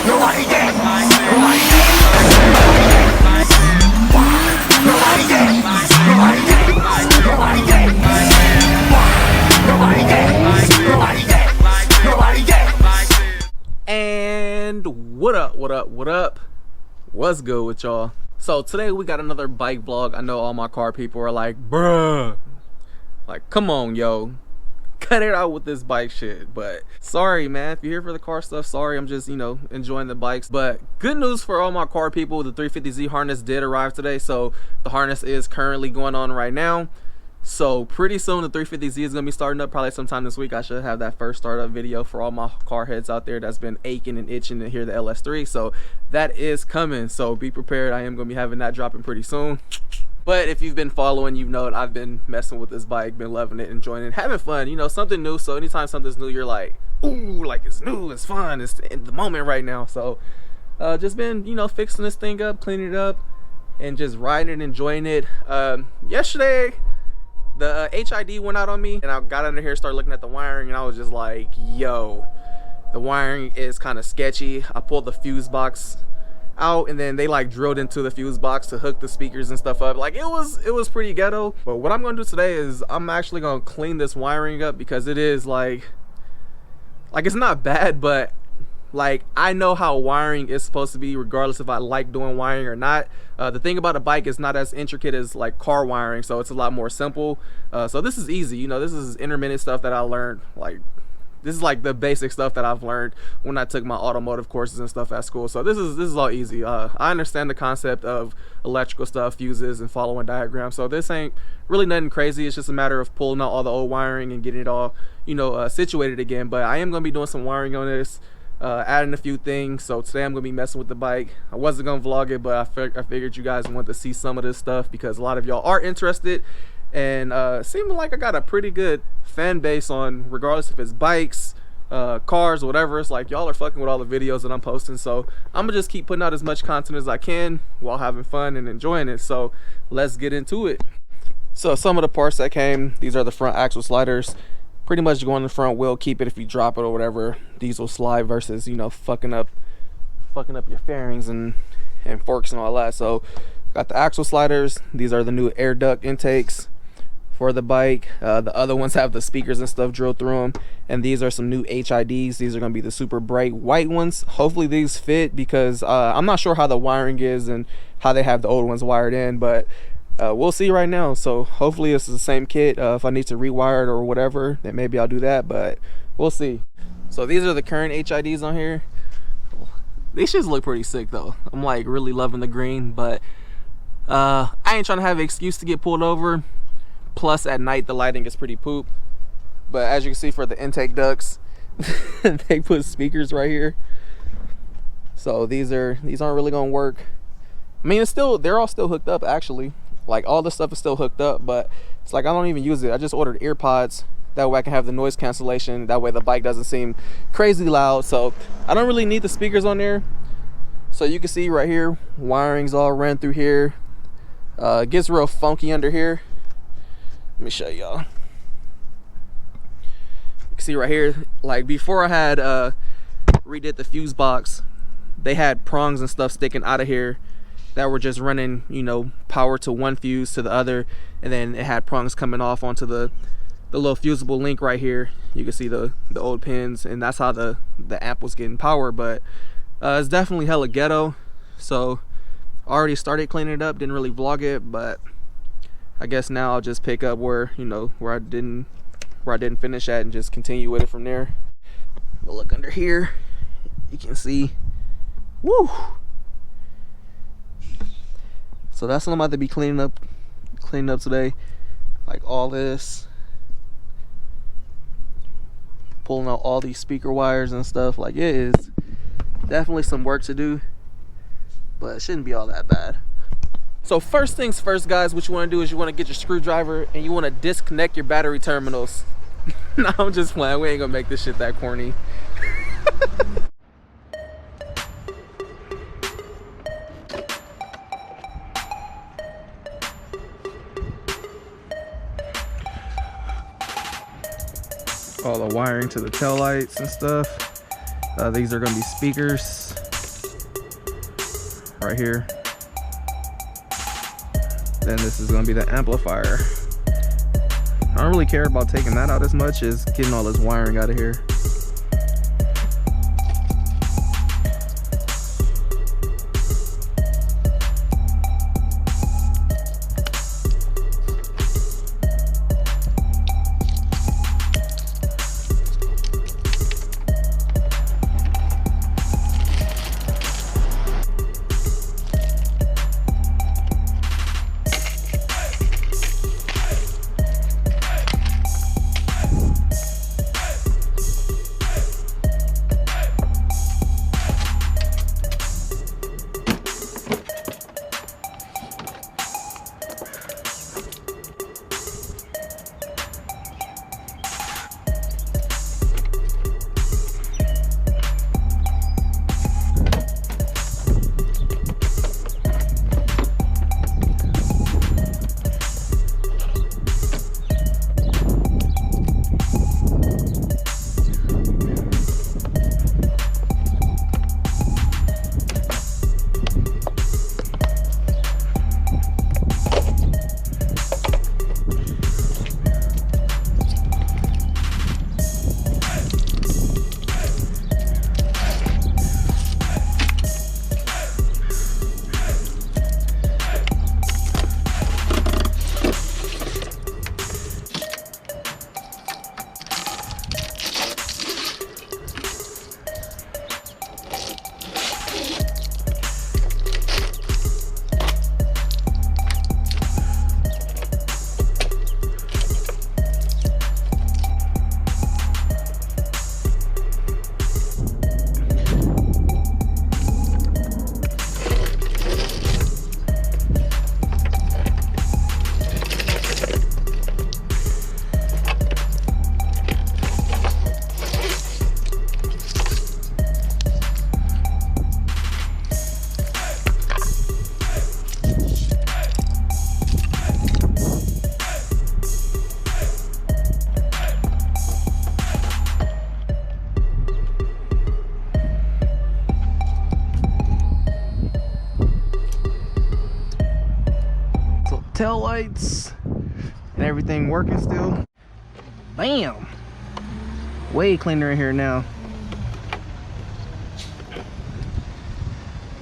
Nobody did. Nobody did. Nobody did. Nobody did. Nobody did. Nobody did. Nobody did. Nobody did. And what up, what up, what up? What's good with y'all? So today we got another bike vlog. I know all my car people are like, bruh, like, come on, yo, cut it out with this bike shit. But sorry, man, if you're here for the car stuff, sorry, I'm just, you know, enjoying the bikes. But good news for all my car people, the 350Z harness did arrive today. So the harness is currently going on right now. So pretty soon the 350Z is gonna be starting up, probably sometime this week. I should have that first startup video for all my car heads out there that's been aching and itching to hear the LS3. So that is coming, so be prepared. I am gonna be having that dropping pretty soon. But if you've been following, you know I've been messing with this bike, been loving it, enjoying it, having fun, you know, something new. So anytime something's new, you're like, ooh, like it's new, it's fun, it's in the moment right now. So just been, you know, fixing this thing up, cleaning it up, and just riding and enjoying it. Yesterday the HID went out on me, and I got under here, started looking at the wiring, and I was just like, yo, the wiring is kind of sketchy. I pulled the fuse box out, and then they like drilled into the fuse box to hook the speakers and stuff up. Like it was pretty ghetto. But what I'm gonna do today is I'm actually gonna clean this wiring up, because it is like it's not bad, but like I know how wiring is supposed to be regardless if I like doing wiring or not. The thing about a bike is not as intricate as like car wiring, so it's a lot more simple. So this is easy, you know, this is intermittent stuff that I learned. Like this is like the basic stuff that I've learned when I took my automotive courses and stuff at school. So this is all easy. I understand the concept of electrical stuff, fuses, and following diagrams. So this ain't really nothing crazy. It's just a matter of pulling out all the old wiring and getting it all, you know, situated again. But I am gonna be doing some wiring on this, adding a few things. So today I'm gonna be messing with the bike. I wasn't gonna vlog it, but I figured you guys want to see some of this stuff because a lot of y'all are interested, and seemed like I got a pretty good fan base on, regardless if it's bikes, cars, whatever. It's like y'all are fucking with all the videos that I'm posting, so I'm gonna just keep putting out as much content as I can while having fun and enjoying it. So let's get into it. So some of the parts that came, these are the front axle sliders. Pretty much go on the front wheel, keep it if you drop it or whatever. These will slide versus, you know, fucking up your fairings and forks and all that. So got the axle sliders. These are the new air duct intakes for the bike. The other ones have the speakers and stuff drilled through them, and these are some new HIDs. These are going to be the super bright white ones. Hopefully these fit, because I'm not sure how the wiring is and how they have the old ones wired in, but we'll see right now. So hopefully this is the same kit. If I need to rewire it or whatever, then maybe I'll do that, but we'll see. So these are the current HIDs on here. These shits look pretty sick though. I'm like really loving the green, but I ain't trying to have an excuse to get pulled over. Plus at night the lighting is pretty poop. But as you can see, for the intake ducts they put speakers right here. So these aren't really gonna work. I mean, they're all still hooked up actually. Like all this stuff is still hooked up, but it's like I don't even use it. I just ordered ear pods, that way I can have the noise cancellation, that way the bike doesn't seem crazy loud. So I don't really need the speakers on there. So you can see right here, wiring's all ran through here. It gets real funky under here. Let me show y'all. You can see right here, like before I had redid the fuse box, they had prongs and stuff sticking out of here that were just running, you know, power to one fuse to the other, and then it had prongs coming off onto the little fusible link right here. You can see the old pins, and that's how the amp was getting power. But it's definitely hella ghetto. So I already started cleaning it up, didn't really vlog it, but I guess now I'll just pick up where, you know, where I didn't finish at, and just continue with it from there. But look under here, you can see, woo. So that's what I'm about to be cleaning up today. Like all this, pulling out all these speaker wires and stuff. Like it is definitely some work to do, but it shouldn't be all that bad. So first things first, guys, what you want to do is you want to get your screwdriver and you want to disconnect your battery terminals. No, I'm just playing. We ain't gonna make this shit that corny. All the wiring to the tail lights and stuff. These are gonna be speakers. right here. Then this is gonna be the amplifier. I don't really care about taking that out as much as getting all this wiring out of here. Tail lights and everything working still. Bam! Way cleaner in here now.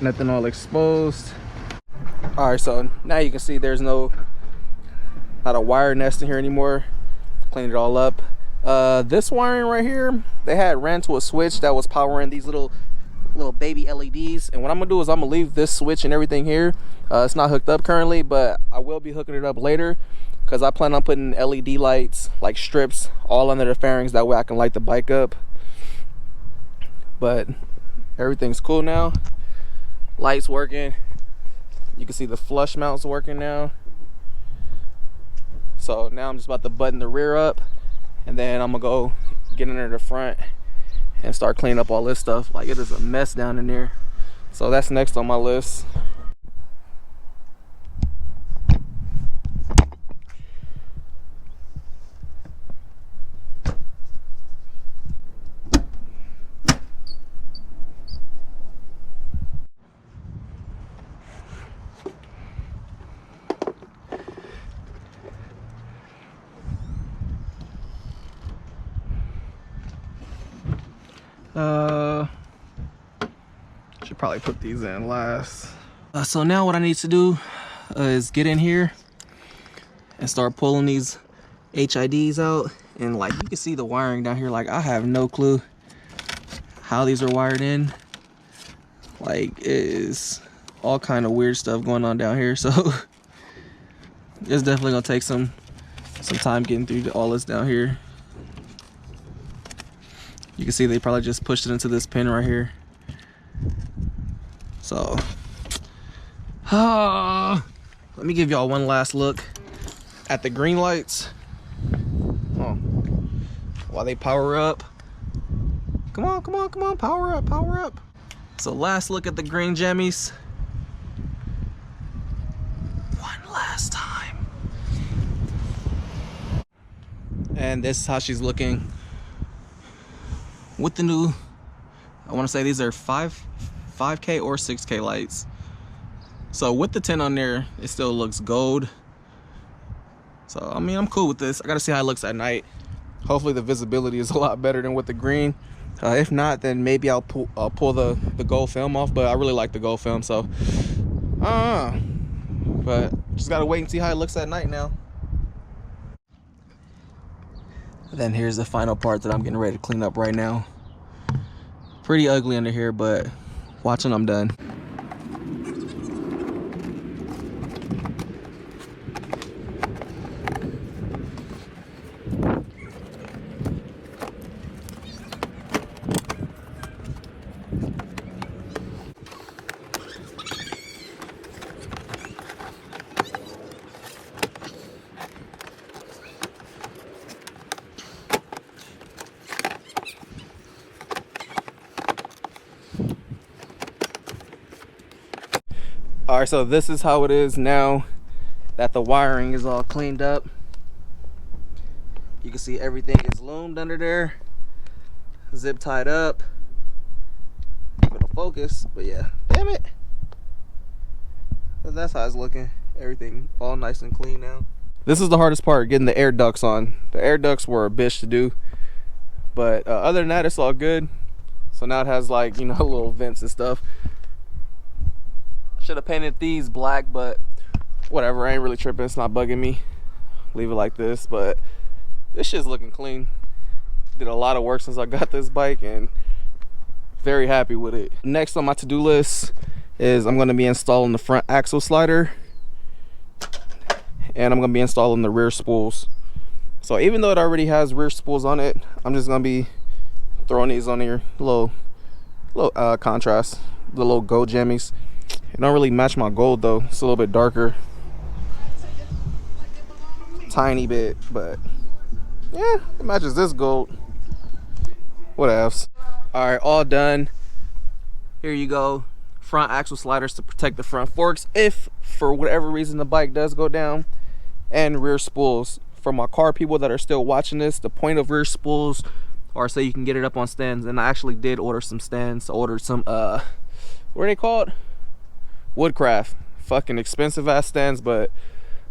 Nothing all exposed. All right, so now you can see there's not a wire nest in here anymore. Cleaned it all up. This wiring right here, they had ran to a switch that was powering these little baby LEDs, and what I'm gonna do is I'm gonna leave this switch and everything here. It's not hooked up currently, but I will be hooking it up later because I plan on putting LED lights, like strips, all under the fairings. That way I can light the bike up. But everything's cool now. Lights working. You can see the flush mounts working now. So now I'm just about to button the rear up, and then I'm gonna go get under the front and start cleaning up all this stuff. Like, it is a mess down in there. So that's next on my list. Should probably put these in last. So now what I need to do is get in here and start pulling these HIDs out, and like you can see the wiring down here. Like, I have no clue how these are wired in. Like, it is all kind of weird stuff going on down here, so it's definitely gonna take some time getting through all this down here. You can see they probably just pushed it into this pin right here. So, let me give y'all one last look at the green lights. Oh, while they power up. Come on, come on, come on, power up, power up. So last look at the green jammies. One last time. And this is how she's looking with the new, I want to say these are 5K or 6K lights. So with the tint on there, it still looks gold. So I mean, I'm cool with this. I gotta see how it looks at night. Hopefully the visibility is a lot better than with the green. If not, then maybe I'll pull the gold film off, but I really like the gold film, so but just gotta wait and see how it looks at night now. Then here's the final part that I'm getting ready to clean up right now. Pretty ugly under here, but watching I'm done. All right, so this is how it is now that the wiring is all cleaned up. You can see everything is loomed under there, zip tied up. It'll focus, but yeah, damn it. So that's how it's looking. Everything all nice and clean now. This is the hardest part, getting the air ducts on. The air ducts were a bitch to do, but other than that, it's all good. So now it has, like, you know, little vents and stuff. Should have painted these black, but whatever, I ain't really tripping. It's not bugging me. Leave it like this, but this shit's looking clean. Did a lot of work since I got this bike and very happy with it. Next on my to-do list is I'm going to be installing the front axle slider, and I'm going to be installing the rear spools. So even though it already has rear spools on it, I'm just going to be throwing these on here, little contrast, the little gold jammies. It don't really match my gold though. It's a little bit darker, tiny bit, but yeah, it matches this gold. What else? All right, all done. Here you go. Front axle sliders to protect the front forks if for whatever reason the bike does go down, and rear spools. For my car people that are still watching this, the point of rear spools are so you can get it up on stands, and I actually did order some stands. I ordered some what are they called? Woodcraft. Fucking expensive ass stands, but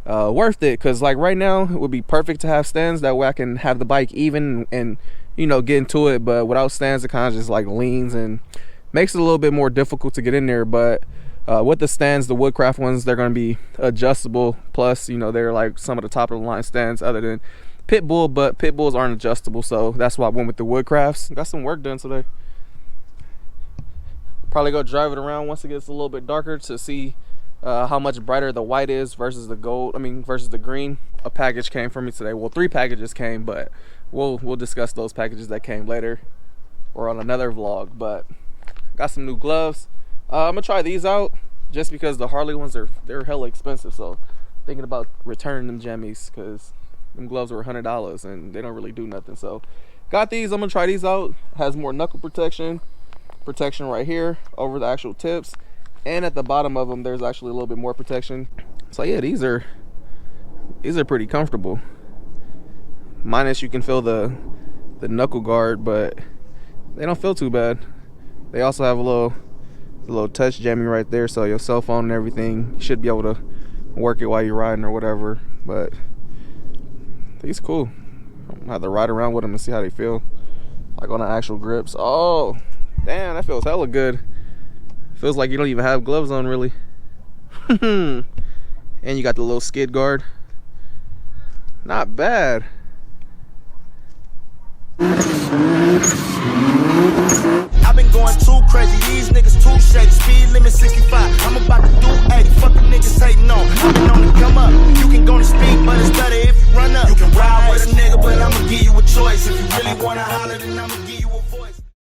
worth it, because like right now it would be perfect to have stands. That way I can have the bike even and, you know, get into it. But without stands, it kind of just like leans and makes it a little bit more difficult to get in there. But with the stands, the Woodcraft ones, they're going to be adjustable. Plus, you know, they're like some of the top of the line stands other than Pitbull, but Pitbulls aren't adjustable, so that's why I went with the Woodcrafts. Got some work done today. Probably go drive it around once it gets a little bit darker to see how much brighter the white is versus the gold. I mean, versus the green. A package came for me today. Well, 3 packages came, but we'll discuss those packages that came later or on another vlog. But got some new gloves. I'm gonna try these out just because the Harley ones they're hella expensive. So thinking about returning them jammies because them gloves were $100 and they don't really do nothing. So got these. I'm gonna try these out. Has more knuckle protection right here over the actual tips, and at the bottom of them there's actually a little bit more protection. So yeah, these are pretty comfortable, minus you can feel the knuckle guard, but they don't feel too bad. They also have a little touch jamming right there, so your cell phone and everything, you should be able to work it while you're riding or whatever. But these cool. I'm gonna have to ride around with them and see how they feel like on the actual grips. Oh damn, that feels hella good. Feels like you don't even have gloves on, really. And you got the little skid guard. Not bad. I've been going too crazy, these niggas too shady. Speed limit 65, I'm about to do 80. Fuck the niggas hating on, I've been on the come up.